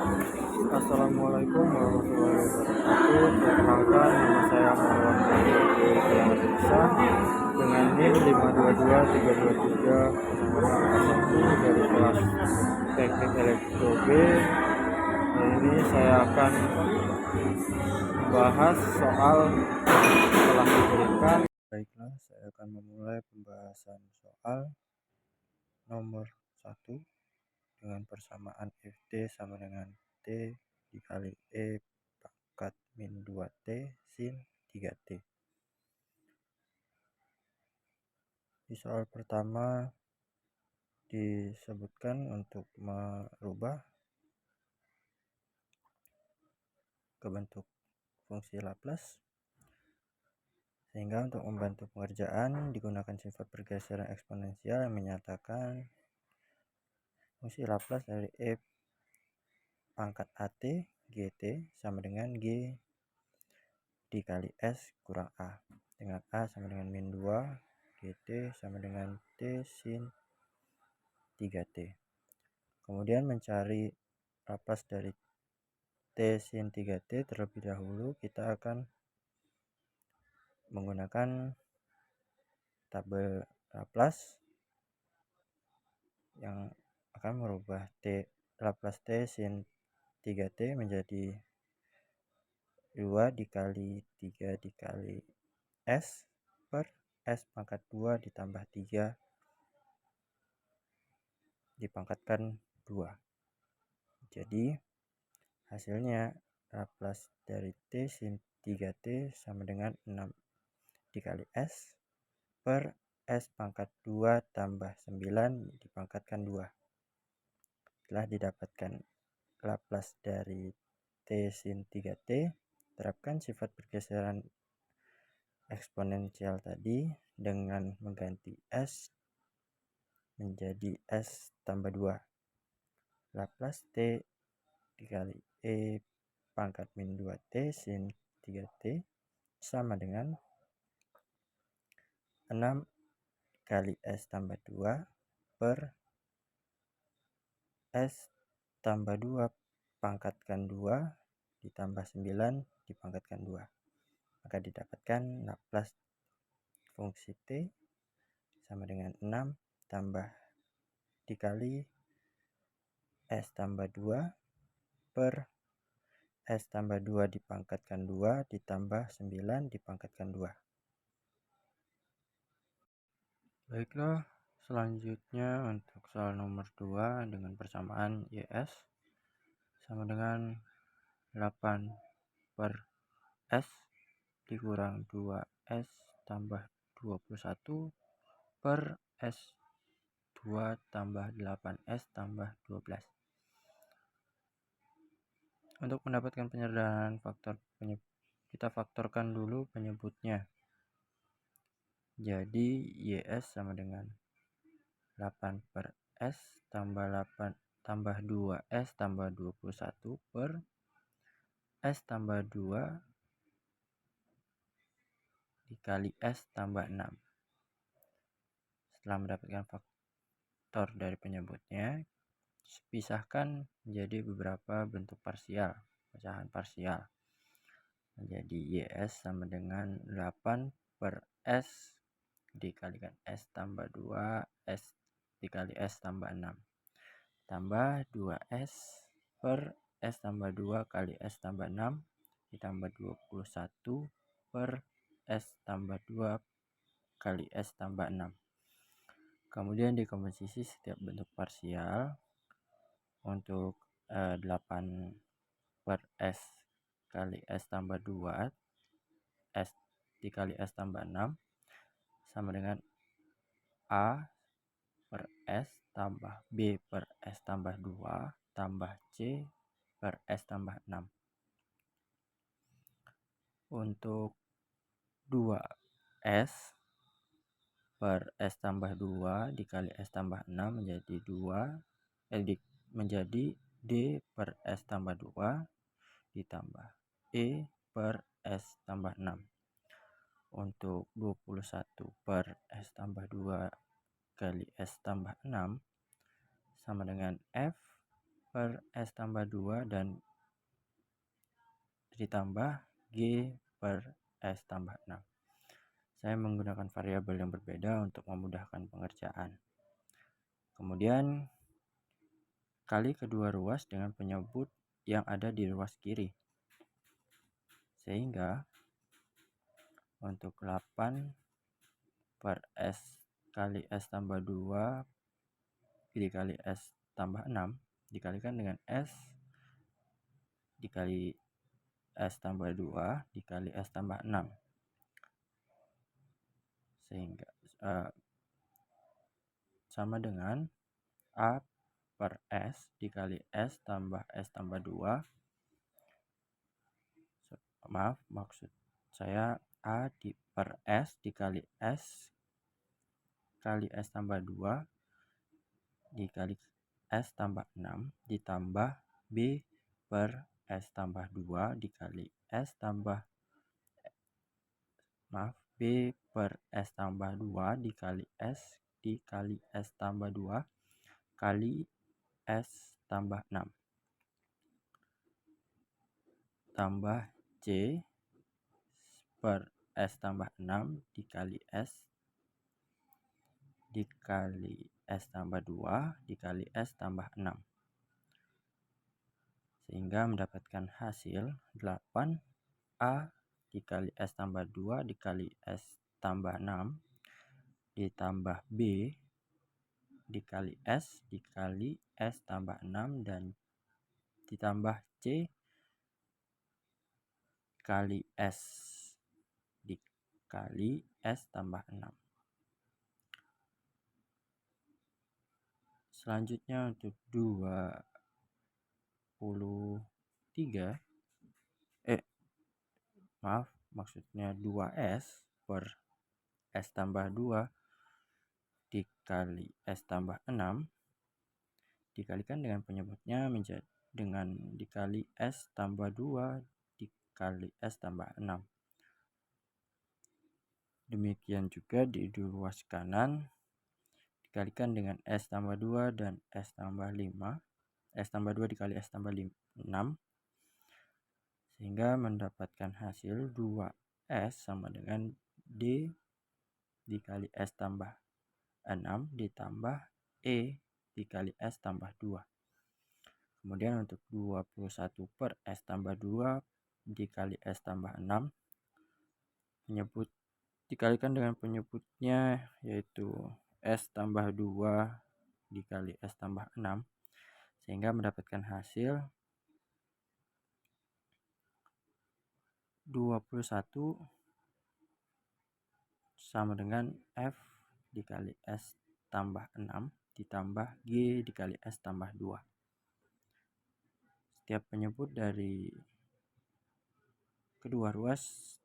Assalamualaikum warahmatullahi wabarakatuh. Perkenalkan, nama saya Marwan Bisa dengan NIM 5223233 dari kelas Teknik Elektro B. Hari ini saya akan membahas soal telah diberikan. Baiklah, saya akan memulai pembahasan soal nomor 1 dengan persamaan Ft sama dengan T dikali E pangkat min 2T sin 3T. Di soal pertama disebutkan untuk merubah ke bentuk fungsi Laplace, sehingga untuk membantu pengerjaan digunakan sifat pergeseran eksponensial yang menyatakan fungsi Laplace dari E pangkat AT GT sama dengan G dikali S kurang A, dengan A sama dengan min 2, GT sama dengan T sin 3T. Kemudian mencari Laplace dari T sin 3T terlebih dahulu, kita akan menggunakan tabel Laplace yang akan merubah Laplace T sin 3T menjadi 2 dikali 3 dikali S per S pangkat 2 ditambah 3 dipangkatkan 2. Jadi hasilnya Laplace dari T sin 3T sama dengan 6 dikali S per S pangkat 2 tambah 9 dipangkatkan 2. Setelah didapatkan Laplace dari T sin 3T, terapkan sifat pergeseran eksponensial tadi dengan mengganti S menjadi S tambah 2. Laplace T dikali E pangkat min 2T sin 3T sama dengan 6 kali S tambah 2 per S tambah 2 pangkatkan 2 ditambah 9 dipangkatkan 2. Maka didapatkan Laplace fungsi T sama dengan 6 tambah dikali S tambah 2 per S tambah 2 dipangkatkan 2 ditambah 9 dipangkatkan 2. Baiklah, selanjutnya untuk soal nomor 2 dengan persamaan YS sama dengan 8 per S dikurang 2S tambah 21 per S2 tambah 8S tambah 12. Untuk mendapatkan penyederhanaan kita faktorkan dulu penyebutnya. Jadi YS sama dengan 8 per S tambah 8 tambah 2S tambah 21 per S tambah 2 dikali S tambah 6. Setelah mendapatkan faktor dari penyebutnya, pisahkan menjadi beberapa bentuk parsial, pecahan parsial. Menjadi YS sama dengan 8 per S dikalikan S tambah 2 S dikali S tambah 6 tambah 2S per S tambah 2 kali S tambah 6 ditambah 21 per S tambah 2 kali S tambah 6. Kemudian dikomposisi setiap bentuk parsial. Untuk 8 per S kali S tambah 2 S dikali S tambah 6 sama dengan A per S tambah B per S tambah 2 tambah C per S tambah 6. Untuk 2S per S tambah 2 dikali S tambah 6 menjadi 2 menjadi D per S tambah 2 ditambah E per S tambah 6. Untuk 21 per S tambah 2 kali S tambah 6 sama dengan F per S tambah 2 dan ditambah G per S tambah 6. Saya menggunakan variabel yang berbeda untuk memudahkan pengerjaan. Kemudian kali kedua ruas dengan penyebut yang ada di ruas kiri. Sehingga untuk 8 per S kali S tambah 2 dikali S tambah 6 dikalikan dengan S dikali S tambah 2 dikali S tambah 6. Sehingga sama dengan A per S dikali S tambah 2. Maaf, maksud saya A per S dikali S kali S tambah 2 dikali S tambah 6 ditambah B per S tambah 2 dikali S tambah B per S tambah 2 dikali S tambah 2 kali S tambah 6 tambah C per S tambah 6 dikali S tambah 2 dikali S tambah 6. Sehingga mendapatkan hasil 8A dikali S tambah 2 dikali S tambah 6 ditambah B dikali S tambah 6 dan ditambah C kali S dikali S tambah 6. Selanjutnya untuk 23 maksudnya 2S per S tambah 2 dikali S tambah 6 dikalikan dengan penyebutnya menjadi dengan dikali S tambah 2 dikali S tambah 6. Demikian juga di ruas kanan dikalikan dengan S tambah 2 dan S tambah 5. S tambah 2 dikali S tambah 6 sehingga mendapatkan hasil 2S sama dengan D dikali S tambah 6 ditambah E dikali S tambah 2. Kemudian untuk 21 per S tambah 2 dikali S tambah 6 dikalikan dengan penyebutnya yaitu S tambah 2 dikali S tambah 6 sehingga mendapatkan hasil 21 sama dengan F dikali S tambah 6 ditambah G dikali S tambah 2. Setiap penyebut dari kedua ruas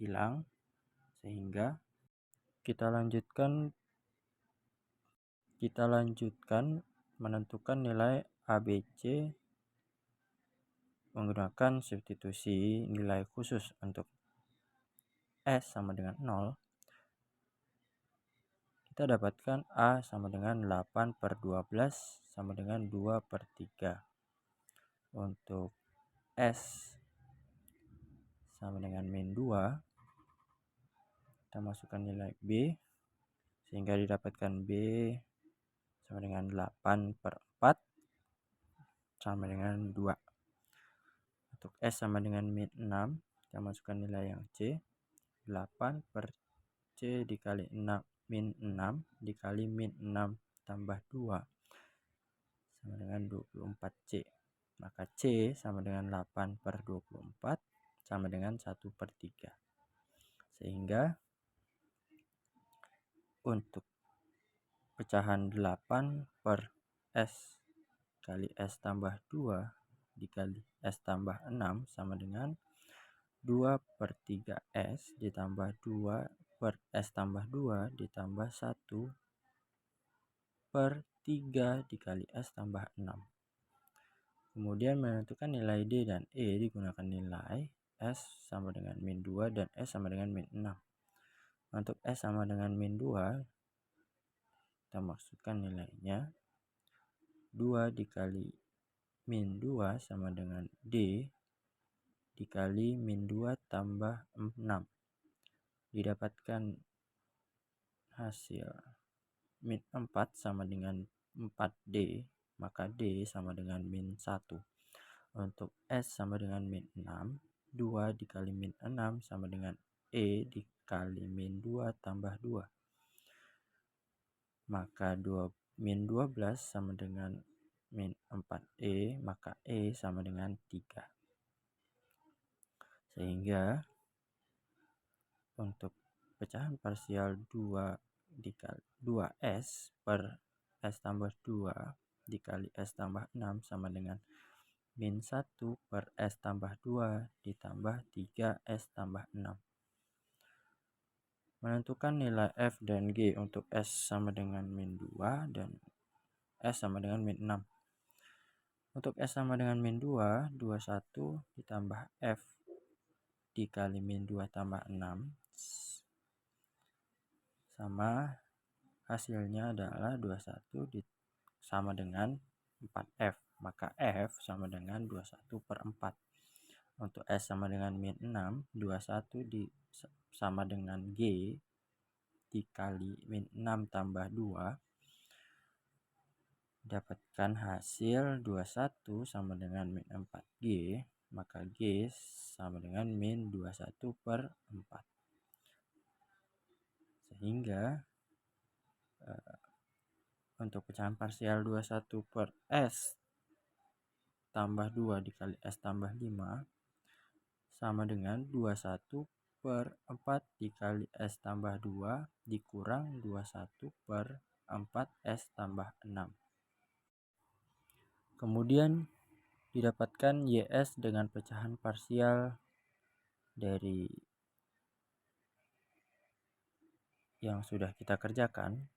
hilang sehingga kita lanjutkan menentukan nilai ABC menggunakan substitusi nilai khusus. Untuk S sama dengan 0 kita dapatkan A sama dengan 8 per 12 sama dengan 2 per 3. Untuk S sama dengan min 2 kita masukkan nilai B sehingga didapatkan B sama dengan 8 per 4 sama dengan 2. Untuk S sama dengan min 6 kita masukkan nilai yang C 8 per C dikali 6 min 6 dikali min 6 tambah 2 sama dengan 24C. Maka C sama dengan 8 per 24 sama dengan 1 per 3. Sehingga untuk pecahan 8 per S kali S tambah 2 dikali S tambah 6 sama dengan 2 per 3S ditambah 2 per S tambah 2 ditambah 1 per 3 dikali S tambah 6. Kemudian menentukan nilai D dan E digunakan nilai S sama dengan min 2 dan S sama dengan min 6. Untuk S sama dengan min 2 kita masukkan nilainya 2 dikali min 2 sama dengan D dikali min 2 tambah 6. Didapatkan hasil min 4 sama dengan 4D, maka D sama dengan min 1. Untuk S sama dengan min 6, 2 dikali min 6 sama dengan E dikali min 2 tambah 2. Maka min 12 sama dengan min 4E, maka E sama dengan 3. Sehingga untuk pecahan parsial 2 dikali 2S per S tambah 2 dikali S tambah 6 sama dengan min 1 per S tambah 2 ditambah 3S tambah 6. Menentukan nilai F dan G untuk S sama dengan min 2 dan S sama dengan min 6. Untuk S sama dengan min 2, 21 ditambah F dikali min 2 tambah 6 sama hasilnya adalah 21 sama dengan 4F. Maka F sama dengan 21 per 4. Untuk S sama dengan min 6, 21 sama dengan G dikali min 6 tambah 2. Dapatkan hasil 21 sama dengan min 4G, maka G sama dengan min 21 per 4. Sehingga untuk pecahan parsial 21 per S tambah 2 dikali S tambah 5 sama dengan 21 per 4 dikali S tambah 2 dikurang 21 per 4 S tambah 6. Kemudian didapatkan YS dengan pecahan parsial dari yang sudah kita kerjakan.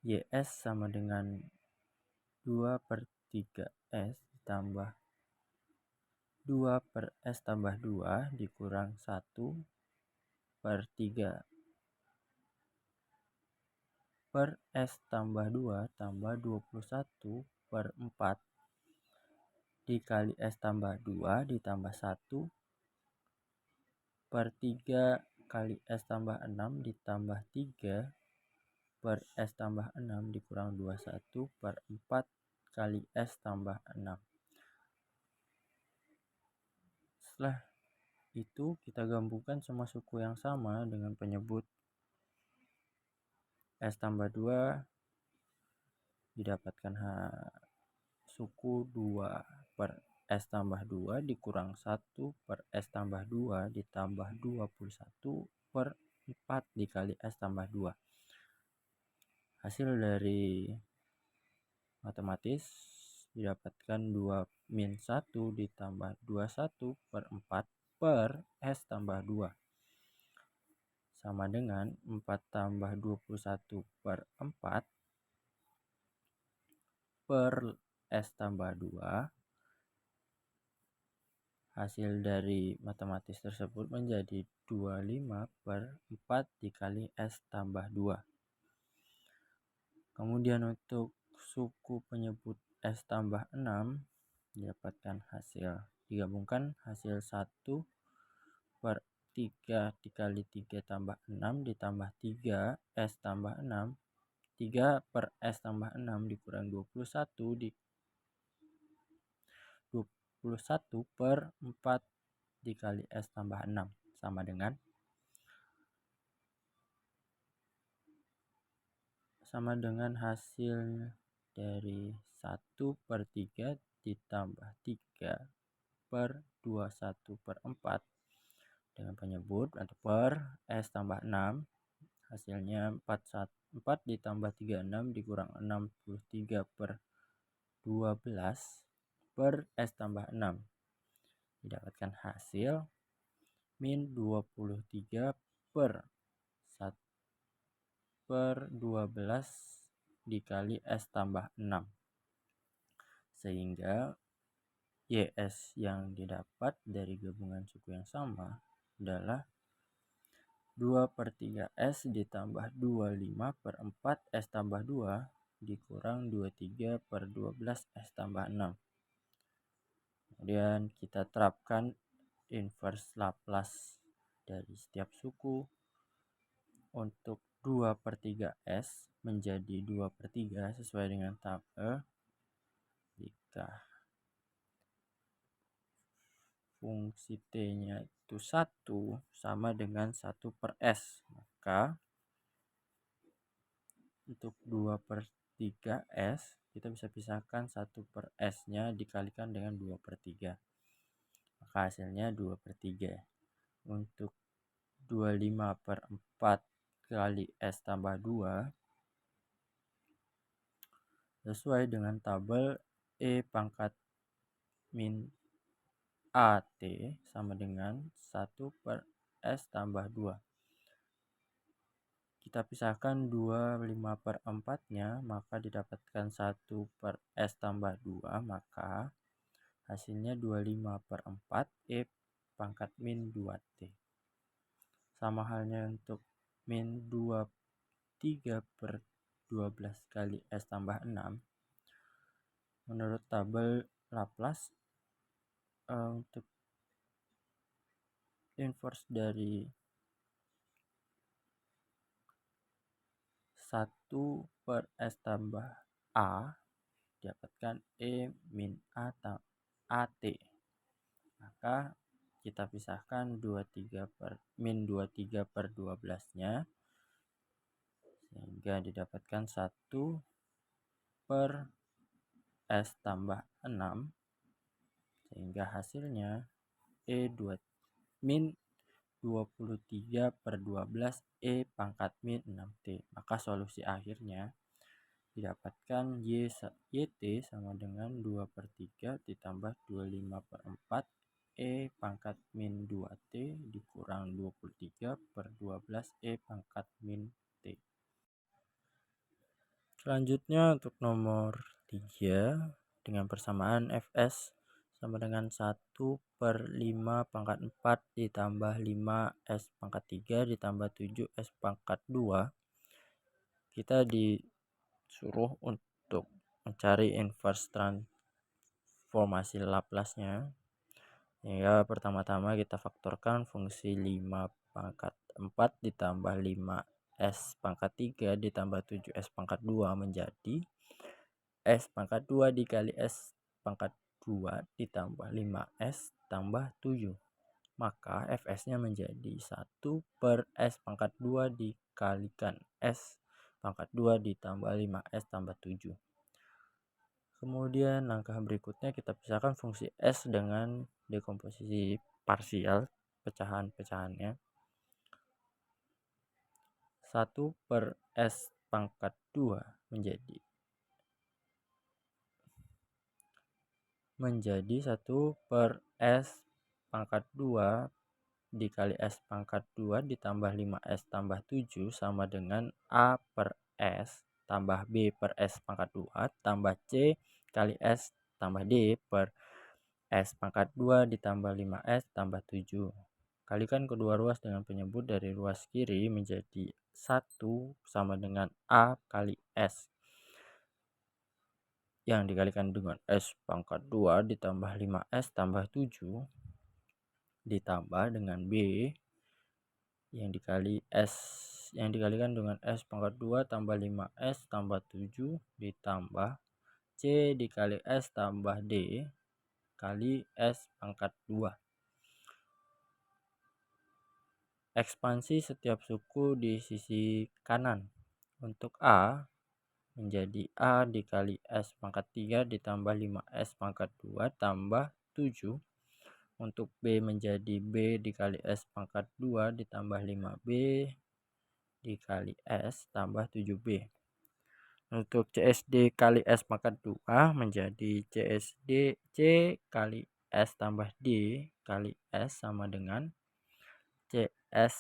YS sama dengan 2 per 3S ditambah 2 per S tambah 2 dikurang 1 per 3 per S tambah 2 tambah 21 per 4 dikali S tambah 2 ditambah 1 per 3 kali S tambah 6 ditambah 3 per S tambah 6 dikurang 21 per 4 kali S tambah 6. Setelah itu kita gabungkan semua suku yang sama dengan penyebut S tambah 2 didapatkan suku 2 per S tambah 2 dikurang 1 per S tambah 2 ditambah 21 per 4 dikali S tambah 2. Hasil dari matematis didapatkan 2 min 1 ditambah 21 per 4 per S tambah 2 sama dengan 4 tambah 21 per 4 per S tambah 2. Hasil dari matematis tersebut menjadi 25 per 4 dikali S tambah 2. Kemudian untuk suku penyebut S tambah 6 didapatkan hasil. Digabungkan hasil 1 per 3 dikali 3 tambah 6 ditambah 3 S tambah 6. 3 per S tambah 6 dikurang 21 per 4 dikali S tambah 6 sama dengan hasil dari 1 per 3 ditambah 3 per 21 per 4 dengan penyebut atau per S tambah 6. Hasilnya 4 ditambah 36 dikurang 63 per 12 per S tambah 6. Didapatkan hasil min 23 per 12 dikali S tambah 6. Sehingga YS yang didapat dari gabungan suku yang sama adalah 2 per 3S ditambah 25 per 4 S tambah 2 dikurang 23 per 12 S tambah 6. Kemudian kita terapkan inverse Laplace dari setiap suku. Untuk 2/3 S menjadi 2/3 sesuai dengan tabel. Jika fungsi T-nya itu 1 sama dengan 1/S, maka untuk 2/3S kita bisa pisahkan 1/S-nya dikalikan dengan 2/3, maka hasilnya 2/3. Untuk 25/4 kali S tambah 2 sesuai dengan tabel E pangkat min AT sama dengan 1/S tambah 2. Kita pisahkan 25/4-nya, maka didapatkan 1/S tambah 2, maka hasilnya 25/4 E pangkat min 2T. Sama halnya untuk min 23/12 kali S tambah 6. Menurut tabel Laplace, untuk inverse dari 1/S tambah A didapatkan E min A AT. Maka kita pisahkan min 23/12-nya sehingga didapatkan 1/S tambah 6, sehingga hasilnya min 23/12 E pangkat min 6T. Maka solusi akhirnya didapatkan YT sama dengan 2/3 ditambah 25/4 E pangkat min 2T dikurang 23/12 E pangkat min T. Selanjutnya untuk nomor 3 dengan persamaan Fs sama dengan 1/5 pangkat 4 ditambah 5S pangkat 3 ditambah 7S pangkat 2. Kita disuruh untuk mencari inverse transformasi Laplace-nya. Ya, pertama-tama kita faktorkan fungsi 5/4 ditambah 5S pangkat 3 ditambah 7S pangkat 2 menjadi S pangkat 2 dikali S pangkat 2 ditambah 5S tambah 7. Maka Fs-nya menjadi 1/S pangkat 2 dikalikan S pangkat 2 ditambah 5S tambah 7. Kemudian langkah berikutnya kita pisahkan fungsi S dengan dekomposisi parsial pecahan-pecahannya. 1/S pangkat 2 menjadi 1/S pangkat 2 dikali S pangkat 2 ditambah 5S tambah 7 sama dengan A/S tambah B/S pangkat 2 tambah C kali S tambah D per S pangkat 2 ditambah 5S tambah 7. Kalikan kedua ruas dengan penyebut dari ruas kiri menjadi 1 sama dengan A kali S yang dikalikan dengan S pangkat 2 ditambah 5S tambah 7 ditambah dengan B yang dikalikan dengan S pangkat 2 tambah 5S tambah 7 ditambah C dikali S tambah D kali S pangkat 2. Ekspansi setiap suku di sisi kanan. Untuk A menjadi A dikali S pangkat 3 ditambah 5S pangkat 2 tambah 7. Untuk B menjadi B dikali S pangkat 2 ditambah 5B dikali S tambah 7B. Untuk CSD kali S pangkat 2 menjadi CSD C kali S tambah D kali S sama dengan CS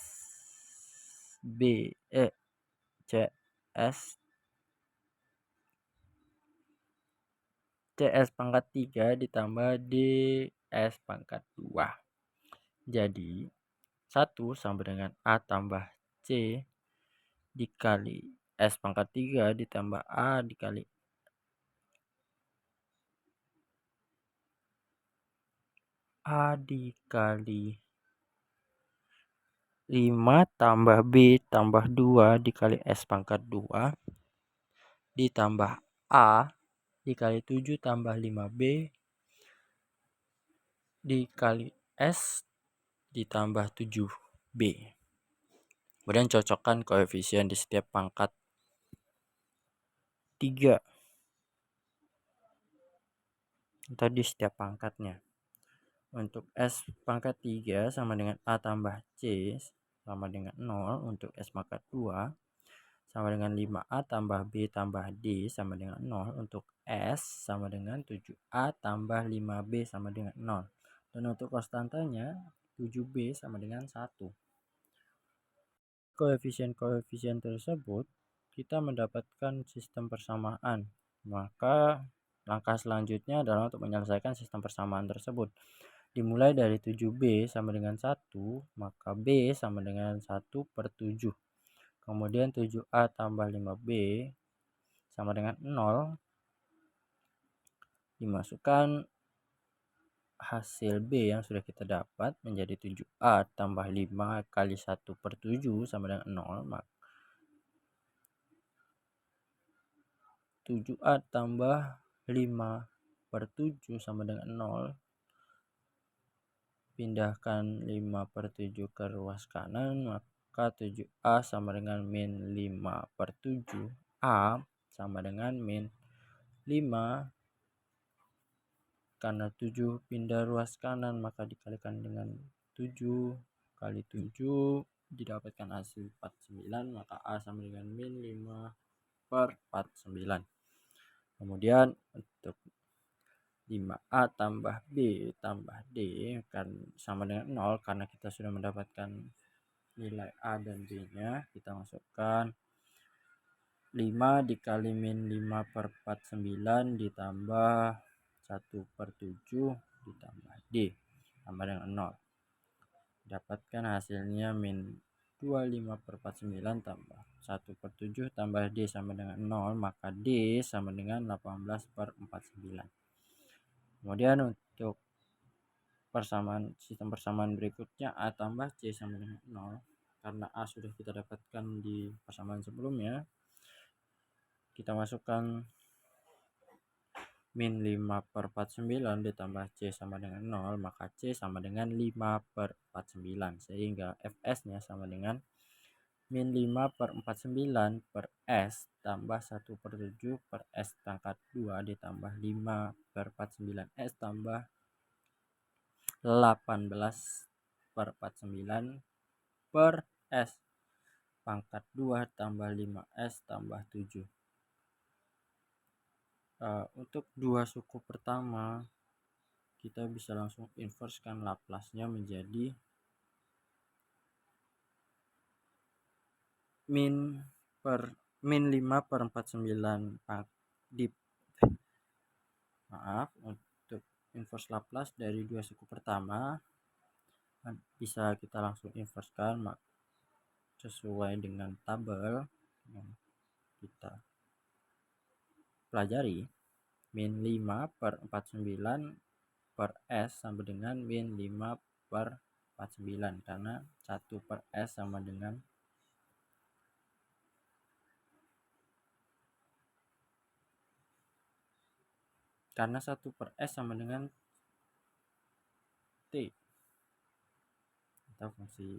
pangkat 3 ditambah DS pangkat 2. Jadi 1 sama dengan A tambah C dikali S pangkat 3 ditambah A dikali A dikali 5 tambah B tambah 2 dikali S pangkat 2 ditambah A dikali 7 tambah 5B dikali S ditambah 7B. Kemudian cocokkan koefisien di setiap pangkat 3 atau di setiap pangkatnya. Untuk S pangkat 3 sama dengan A tambah C sama dengan 0. Untuk S pangkat 2 sama dengan 5A tambah B tambah D sama dengan 0. Untuk S sama dengan 7A tambah 5B sama dengan 0. Dan untuk konstantanya 7B sama dengan 1. Koefisien-koefisien tersebut kita mendapatkan sistem persamaan. Maka langkah selanjutnya adalah untuk menyelesaikan sistem persamaan tersebut. Dimulai dari 7B sama dengan 1, maka B sama dengan 1/7. Kemudian 7A tambah 5B sama dengan 0. Dimasukkan hasil B yang sudah kita dapat menjadi 7A tambah 5 kali 1/7 sama dengan 0. Maka 7A tambah 5/7 sama dengan 0. Pindahkan 5/7 ke ruas kanan, maka 7A sama dengan min 5/7. A sama dengan min 5. Karena 7 pindah ruas kanan, maka dikalikan dengan 7 kali 7 didapatkan hasil 49. Maka A sama dengan min 5/49. Kemudian untuk 5A tambah B tambah D kan sama dengan 0. Karena kita sudah mendapatkan nilai A dan B nya, kita masukkan 5 dikali min 5/49 ditambah 1/7 ditambah D sama dengan 0. Dapatkan hasilnya min 25/49 tambah 1/7 tambah D sama dengan 0. Maka D sama dengan 18/49. Kemudian untuk sistem persamaan berikutnya A tambah C sama dengan 0. Karena A sudah kita dapatkan di persamaan sebelumnya, kita masukkan min 5/49 ditambah C sama dengan 0. Maka C sama dengan 5/49. Sehingga Fs nya sama dengan min 5/49 per S tambah 1/7 per S pangkat 2 ditambah 5/49 S tambah 18/49 per S pangkat 2 tambah 5S tambah 7. Untuk dua suku pertama kita bisa langsung inverskan Laplace-nya menjadi min 5/49 untuk inverse Laplace dari dua suku pertama bisa kita langsung inverskan sesuai dengan tabel yang kita pelajari. Min 5/49 per S sama dengan min 5/49 karena 1 per S sama dengan karena 1 per S sama dengan T atau fungsi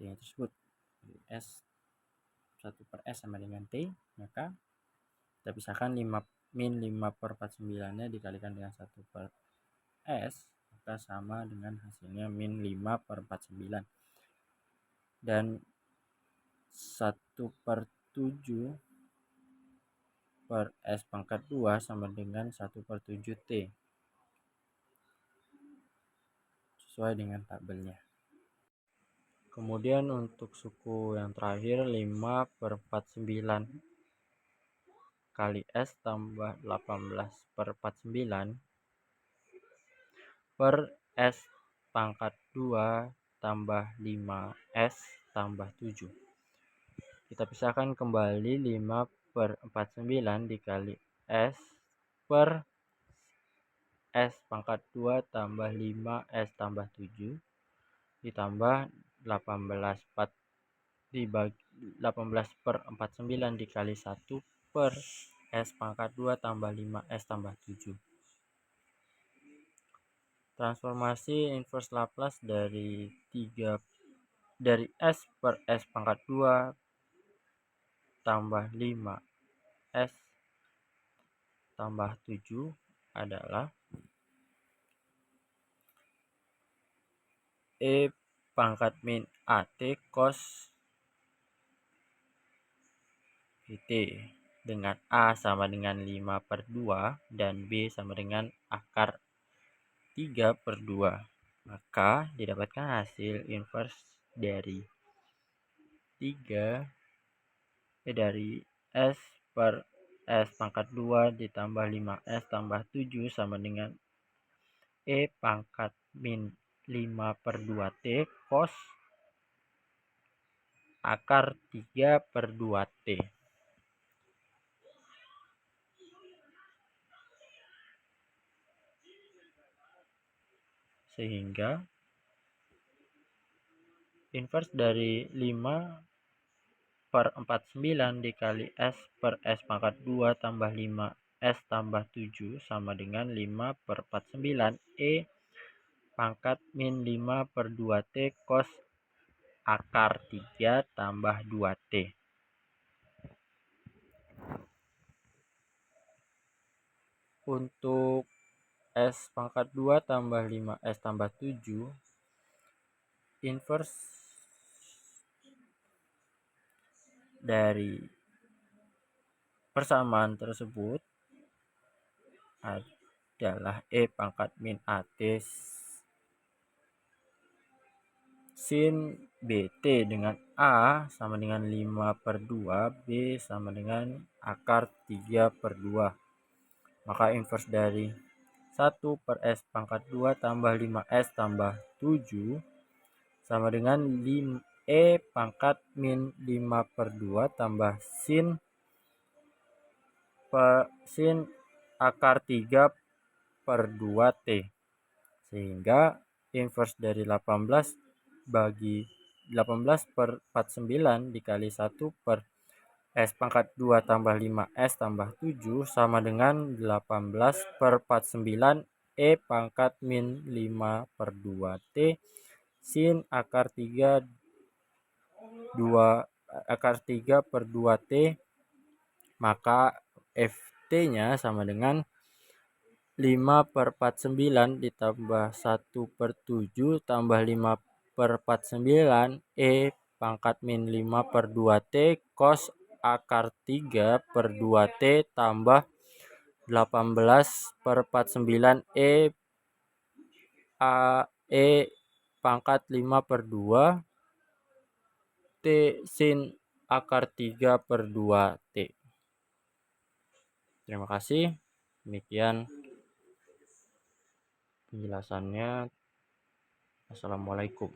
T tersebut. S 1 per S sama dengan T, maka kita pisahkan min 5/49 nya dikalikan dengan 1 per S, maka sama dengan hasilnya min 5/49. Dan 1/7 per S pangkat 2 sama dengan 1/7 T sesuai dengan tabelnya. Kemudian untuk suku yang terakhir 5/49 kali S tambah 18/49 per S pangkat 2 tambah 5S tambah 7. Kita pisahkan kembali 5/49 dikali S per S pangkat 2 tambah 5 S tambah 7 ditambah 18/49 dikali 1 per S pangkat 2 tambah 5 S tambah 7. Transformasi inverse Laplace dari S per S pangkat 2 tambah 5 S tambah 7 adalah E pangkat min AT cos VT dengan A sama dengan 5/2 dan B sama dengan akar 3/2. Maka didapatkan hasil inverse dari S per S pangkat 2 ditambah 5S tambah 7 sama dengan E pangkat min 5/2T cos akar 3/2T. Sehingga inverse dari 5/49 dikali S per S pangkat 2 tambah 5 S tambah 7 sama dengan 5/49 E pangkat min 5/2T cos akar 3 tambah 2T. Untuk S pangkat 2 tambah 5 S tambah 7 inverse dari persamaan tersebut adalah E pangkat min AT sin BT dengan A sama dengan 5/2, B sama dengan akar 3/2. Maka inverse dari 1 per S pangkat 2 tambah 5S tambah 7 sama dengan E pangkat min 5/2 tambah sin akar 3/2T. Sehingga inverse dari 18/49 dikali 1 per S pangkat 2 tambah 5S tambah 7 sama dengan 18/49 E pangkat min 5/2T sin akar 3/2T. Maka FT-nya sama dengan 5/49 ditambah 1/7 tambah 5/49 E pangkat min 5/2T cos akar 3/2T tambah 18/49 E pangkat 5/2 T sin akar 3/2T. Terima kasih. Demikian penjelasannya. Assalamualaikum.